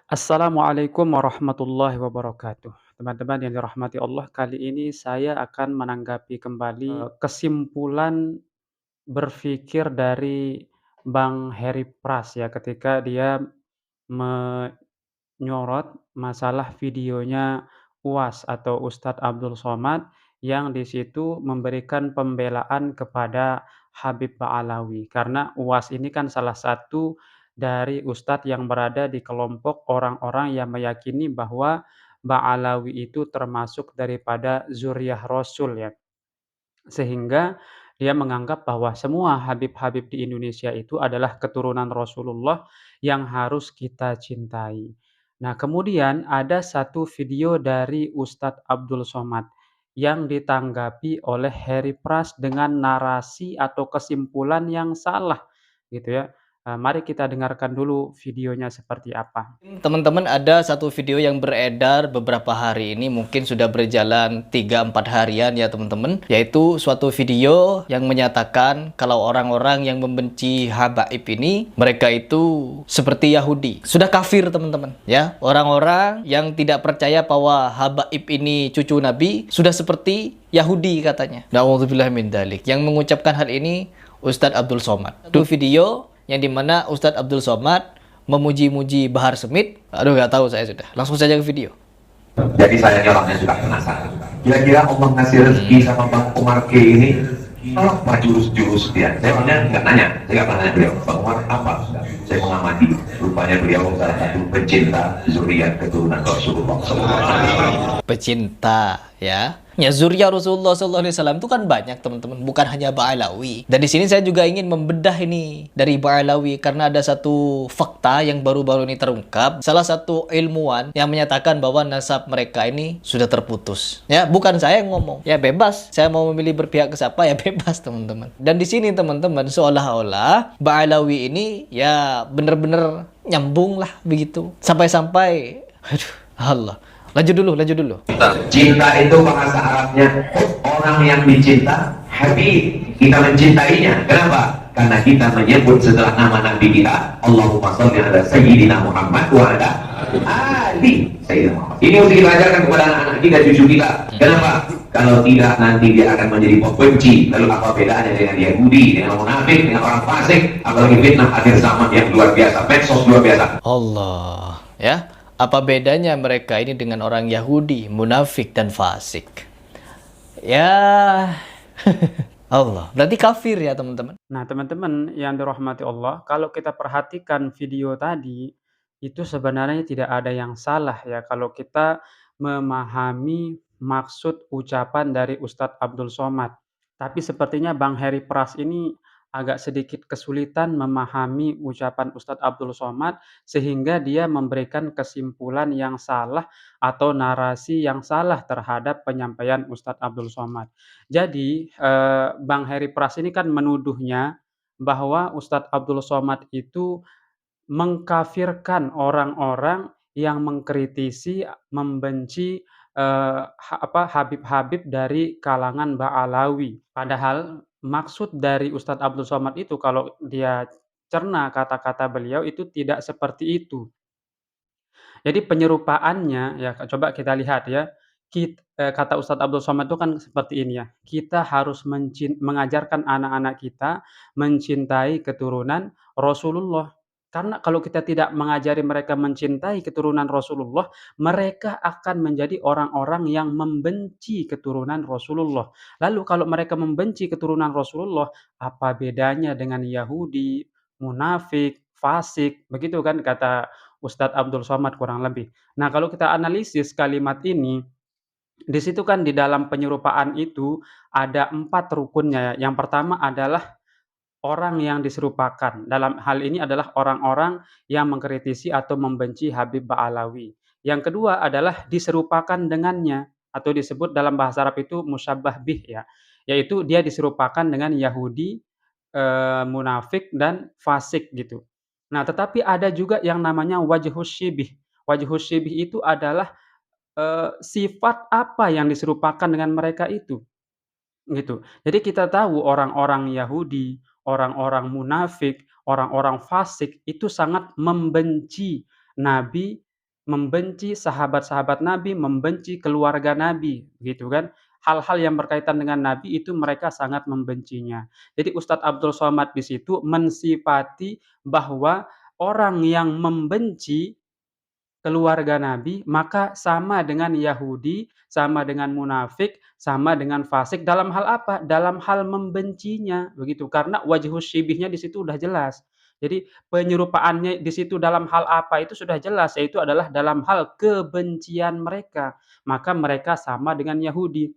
Assalamualaikum warahmatullahi wabarakatuh. Teman-teman yang dirahmati Allah, kali ini saya akan menanggapi kembali kesimpulan berpikir dari Bang Heri Pras ya, ketika dia menyorot masalah videonya UAS atau Ustadz Abdul Somad yang di situ memberikan pembelaan kepada Habib Ba'alawi. Karena UAS ini kan salah satu dari ustadz yang berada di kelompok orang-orang yang meyakini bahwa Ba'alawi itu termasuk daripada zuriyah Rasul ya. Sehingga dia menganggap bahwa semua habib-habib di Indonesia itu adalah keturunan Rasulullah yang harus kita cintai. Nah, kemudian ada satu video dari Ustadz Abdul Somad yang ditanggapi oleh Harry Pras dengan narasi atau kesimpulan yang salah gitu ya. Mari kita dengarkan dulu videonya seperti apa. Teman-teman, ada satu video yang beredar beberapa hari ini, mungkin sudah berjalan 3-4 harian ya teman-teman, yaitu suatu video yang menyatakan kalau orang-orang yang membenci habaib ini, mereka itu seperti Yahudi, sudah kafir teman-teman ya. Orang-orang yang tidak percaya bahwa habaib ini cucu Nabi sudah seperti Yahudi katanya. Na'udzubillah min dalik. Yang mengucapkan hal ini Ustadz Abdul Somad. Itu video yang dimana Ustadz Abdul Somad memuji-muji Bahar Smith. Aduh, nggak tahu saya sudah. Langsung saja ke video. Jadi saya orangnya sudah penasaran. Kira-kira Allah ngasih rezeki sama Bang Umar K ini apa jurus-jurus dia? Saya nggak nanya, saya nggak pernah nanya beliau, Bang Umar apa? Saya mengamati, rupanya beliau salah satu pecinta zuriat keturunan Rasulullah SAW. Pecinta ya. Ya, zuriat Rasulullah SAW itu kan banyak teman-teman, bukan hanya Ba'alawi. Dan di sini saya juga ingin membedah ini dari Ba'alawi karena ada satu fakta yang baru-baru ini terungkap. Salah satu ilmuwan yang menyatakan bahwa nasab mereka ini sudah terputus. Ya, bukan saya yang ngomong. Ya bebas, saya mau memilih berpihak ke siapa ya bebas teman-teman. Dan di sini teman-teman seolah-olah Ba'alawi ini ya bener-bener nyambung lah begitu. Sampai-sampai, aduh, Allah. Lanjut dulu. Cinta itu bahasa Arabnya orang yang dicinta, habib. Kita mencintainya. Kenapa? Karena kita menyebut setelah nama Nabi kita, Allahumma sholli ala Sayyidina Muhammad wa ala ali Sayyidina Muhammad. Ini harus kita ajarkan kepada anak-anak kita, cucu kita. Kenapa? Kalau tidak nanti dia akan menjadi pembenci. Lalu apa bedanya dengan Yahudi, dengan munafik, dengan orang fasik, apalagi fitnah akhir zaman yang luar biasa, medsos luar biasa. Allah, ya. Apa bedanya mereka ini dengan orang Yahudi, munafik dan fasik? Ya, Allah. Berarti kafir ya teman-teman. Nah, teman-teman yang dirahmati Allah, kalau kita perhatikan video tadi, itu sebenarnya tidak ada yang salah ya kalau kita memahami maksud ucapan dari Ustadz Abdul Somad. Tapi sepertinya Bang Heri Pras ini agak sedikit kesulitan memahami ucapan Ustadz Abdul Somad sehingga dia memberikan kesimpulan yang salah atau narasi yang salah terhadap penyampaian Ustadz Abdul Somad. Jadi, Bang Heri Pras ini kan menuduhnya bahwa Ustadz Abdul Somad itu mengkafirkan orang-orang yang mengkritisi, membenci, habib-habib dari kalangan Ba'alawi. Padahal maksud dari Ustadz Abdul Somad itu kalau dia cerna kata-kata beliau itu tidak seperti itu. Jadi penyerupaannya ya coba kita lihat ya, kata Ustadz Abdul Somad itu kan seperti ini ya, kita harus mengajarkan anak-anak kita mencintai keturunan Rasulullah. Karena kalau kita tidak mengajari mereka mencintai keturunan Rasulullah, mereka akan menjadi orang-orang yang membenci keturunan Rasulullah. Lalu kalau mereka membenci keturunan Rasulullah, apa bedanya dengan Yahudi, munafik, fasik, begitu kan kata Ustadz Abdul Somad kurang lebih. Nah, kalau kita analisis kalimat ini, di situ kan di dalam penyerupaan itu ada 4 rukunnya ya. Yang pertama adalah orang yang diserupakan. Dalam hal ini adalah orang-orang yang mengkritisi atau membenci Habib Ba'alawi. Yang kedua adalah diserupakan dengannya atau disebut dalam bahasa Arab itu musyabbah bih ya, yaitu dia diserupakan dengan Yahudi, munafik dan fasik gitu. Nah, tetapi ada juga yang namanya wajhus syibih. Wajhus syibih itu adalah, sifat apa yang diserupakan dengan mereka itu, gitu. Jadi kita tahu orang-orang Yahudi, orang-orang munafik, orang-orang fasik itu sangat membenci Nabi membenci sahabat-sahabat Nabi, membenci keluarga Nabi, gitu kan. Hal-hal yang berkaitan dengan Nabi itu mereka sangat membencinya. Jadi Ustadz Abdul Somad di situ mensifati bahwa orang yang membenci keluarga Nabi, maka sama dengan Yahudi, sama dengan munafik, sama dengan fasik dalam hal apa? Dalam hal membencinya, begitu. Karena wajhus syibihnya di situ udah jelas. Jadi penyerupaannya di situ dalam hal apa itu sudah jelas, yaitu adalah dalam hal kebencian mereka. Maka mereka sama dengan Yahudi.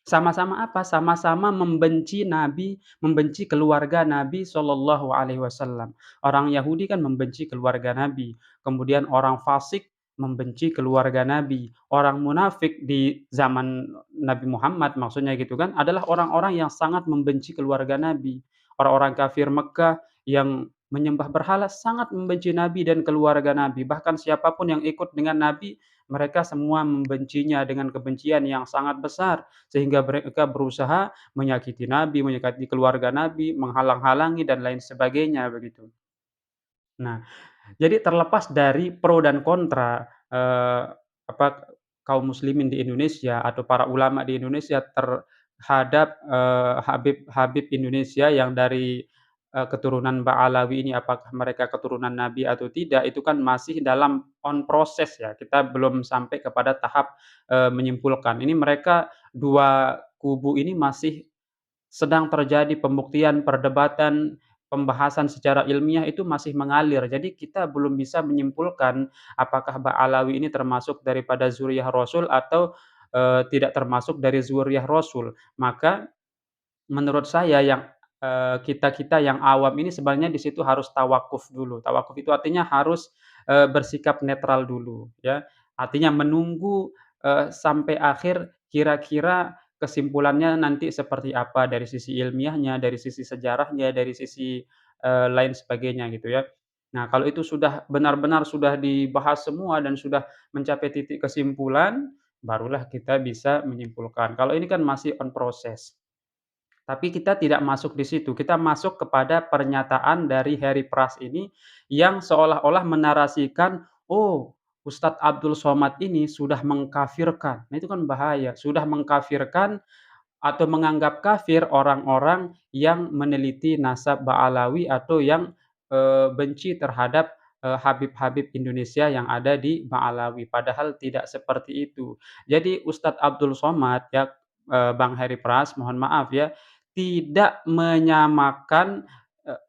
Sama-sama apa? Sama-sama membenci Nabi, membenci keluarga Nabi Shallallahu Alaihi Wasallam. Orang Yahudi kan membenci keluarga Nabi, kemudian orang fasik membenci keluarga Nabi. Orang munafik di zaman Nabi Muhammad maksudnya gitu kan, adalah orang-orang yang sangat membenci keluarga Nabi. Orang-orang kafir Mekkah yang menyembah berhala sangat membenci Nabi dan keluarga Nabi. Bahkan siapapun yang ikut dengan Nabi, mereka semua membencinya dengan kebencian yang sangat besar. Sehingga mereka berusaha menyakiti Nabi, menyakiti keluarga Nabi, menghalang-halangi dan lain sebagainya begitu. Nah, jadi terlepas dari pro dan kontra, apa, kaum muslimin di Indonesia atau para ulama di Indonesia terhadap, Habib-habib Indonesia yang dari, keturunan Ba'alawi ini, apakah mereka keturunan Nabi atau tidak, itu kan masih dalam on proses ya, kita belum sampai kepada tahap, menyimpulkan. Ini mereka 2 kubu ini masih sedang terjadi pembuktian, perdebatan, pembahasan secara ilmiah itu masih mengalir. Jadi kita belum bisa menyimpulkan apakah Ba'alawi ini termasuk daripada zuriyah Rasul atau, tidak termasuk dari zuriyah Rasul. Maka menurut saya yang, kita-kita yang awam ini sebenarnya di situ harus tawakuf dulu. Tawakuf itu artinya harus, bersikap netral dulu ya. Artinya menunggu, sampai akhir kira-kira kesimpulannya nanti seperti apa dari sisi ilmiahnya, dari sisi sejarahnya, dari sisi, lain sebagainya gitu ya. Nah kalau itu sudah benar-benar sudah dibahas semua dan sudah mencapai titik kesimpulan, barulah kita bisa menyimpulkan. Kalau ini kan masih on proses. Tapi kita tidak masuk di situ, kita masuk kepada pernyataan dari Harry Pras ini yang seolah-olah menarasikan, "Oh, Ustadz Abdul Somad ini sudah mengkafirkan." Nah, itu kan bahaya, sudah mengkafirkan atau menganggap kafir orang-orang yang meneliti nasab Ba'alawi atau yang, benci terhadap, Habib-habib Indonesia yang ada di Ba'alawi, padahal tidak seperti itu. Jadi Ustadz Abdul Somad ya, Bang Heri Pras, mohon maaf ya, tidak menyamakan,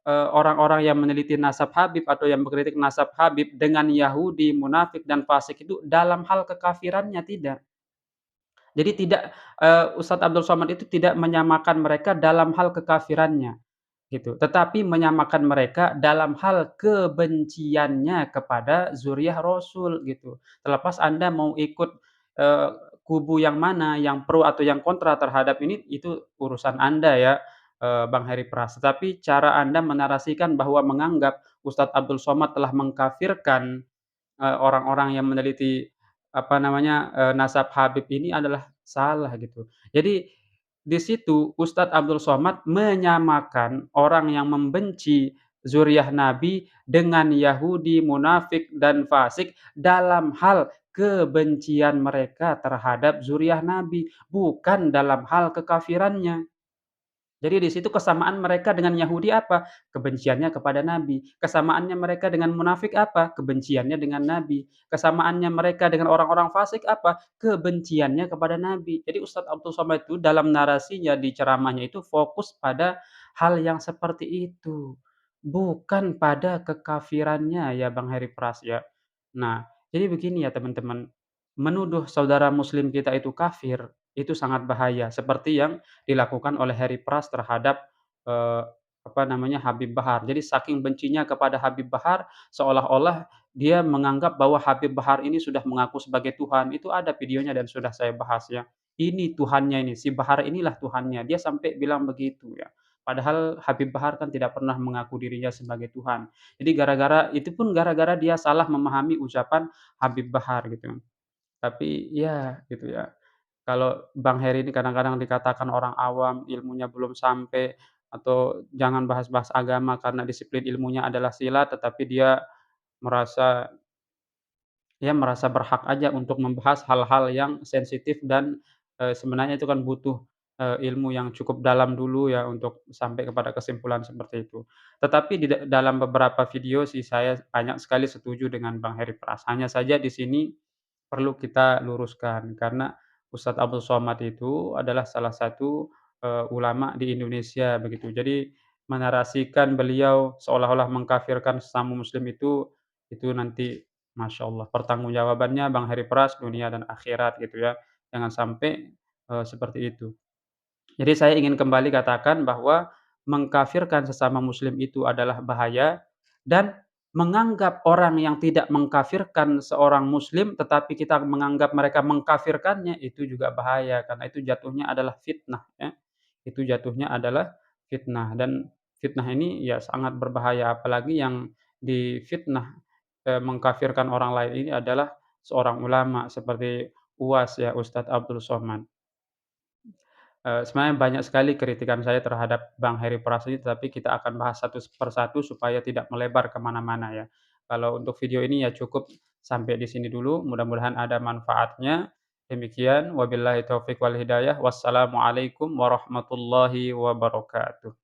orang-orang yang meneliti nasab Habib atau yang mengkritik nasab Habib dengan Yahudi, munafik, dan fasik itu dalam hal kekafirannya, tidak. Jadi tidak, Ustadz Abdul Somad itu tidak menyamakan mereka dalam hal kekafirannya, gitu. Tetapi menyamakan mereka dalam hal kebenciannya kepada zuriyah Rasul, gitu. Terlepas Anda mau ikut, eee, kubu yang mana, yang pro atau yang kontra terhadap ini, itu urusan Anda ya, Bang Heri Pras. Tetapi cara Anda menarasikan bahwa menganggap Ustadz Abdul Somad telah mengkafirkan orang-orang yang meneliti, apa namanya, nasab Habib ini adalah salah gitu. Jadi, di situ Ustadz Abdul Somad menyamakan orang yang membenci zuriyah Nabi dengan Yahudi, munafik, dan fasik dalam hal kebencian mereka terhadap zuriyah Nabi, bukan dalam hal kekafirannya. Jadi di situ kesamaan mereka dengan Yahudi apa? Kebenciannya kepada Nabi. Kesamaannya mereka dengan munafik apa? Kebenciannya dengan Nabi. Kesamaannya mereka dengan orang-orang fasik apa? Kebenciannya kepada Nabi. Jadi Ustadz Abdul Somad itu dalam narasinya di ceramahnya itu fokus pada hal yang seperti itu. Bukan pada kekafirannya ya Bang Heri Pras ya. Nah, jadi begini ya teman-teman. Menuduh saudara muslim kita itu kafir, itu sangat bahaya. Seperti yang dilakukan oleh Harry Pras terhadap, eee, apa namanya, Habib Bahar. Jadi saking bencinya kepada Habib Bahar, seolah-olah dia menganggap bahwa Habib Bahar ini sudah mengaku sebagai Tuhan. Itu ada videonya dan sudah saya bahas ya. Ini Tuhannya ini, si Bahar inilah Tuhannya. Dia sampai bilang begitu ya. Padahal Habib Bahar kan tidak pernah mengaku dirinya sebagai Tuhan. Jadi itu pun gara-gara dia salah memahami ucapan Habib Bahar gitu. Tapi ya gitu ya. Kalau Bang Heri ini kadang-kadang dikatakan orang awam, ilmunya belum sampai, atau jangan bahas-bahas agama karena disiplin ilmunya adalah silat, tetapi dia merasa ia merasa berhak aja untuk membahas hal-hal yang sensitif dan, sebenarnya itu kan butuh, ilmu yang cukup dalam dulu ya untuk sampai kepada kesimpulan seperti itu. Tetapi di dalam beberapa video sih saya banyak sekali setuju dengan Bang Heri Pras. Hanya saja di sini perlu kita luruskan karena Ustadz Abdul Somad itu adalah salah satu, ulama di Indonesia begitu. Jadi menarasikan beliau seolah-olah mengkafirkan sesama muslim itu nanti Masya Allah pertanggungjawabannya Bang Heri Pras dunia dan akhirat gitu ya. Jangan sampai, seperti itu. Jadi saya ingin kembali katakan bahwa mengkafirkan sesama muslim itu adalah bahaya dan menganggap orang yang tidak mengkafirkan seorang muslim, tetapi kita menganggap mereka mengkafirkannya, itu juga bahaya karena itu jatuhnya adalah fitnah ya. Itu jatuhnya adalah fitnah dan fitnah ini ya sangat berbahaya apalagi yang difitnah, mengkafirkan orang lain ini adalah seorang ulama seperti UAS ya, Ustadz Abdul Somad. Sebenarnya banyak sekali kritikan saya terhadap Bang Heri Pras ini, tetapi kita akan bahas satu per satu supaya tidak melebar ke mana-mana ya. Kalau untuk video ini ya cukup sampai di sini dulu, mudah-mudahan ada manfaatnya. Demikian, wabillahi taufik wal hidayah. Wassalamualaikum warahmatullahi wabarakatuh.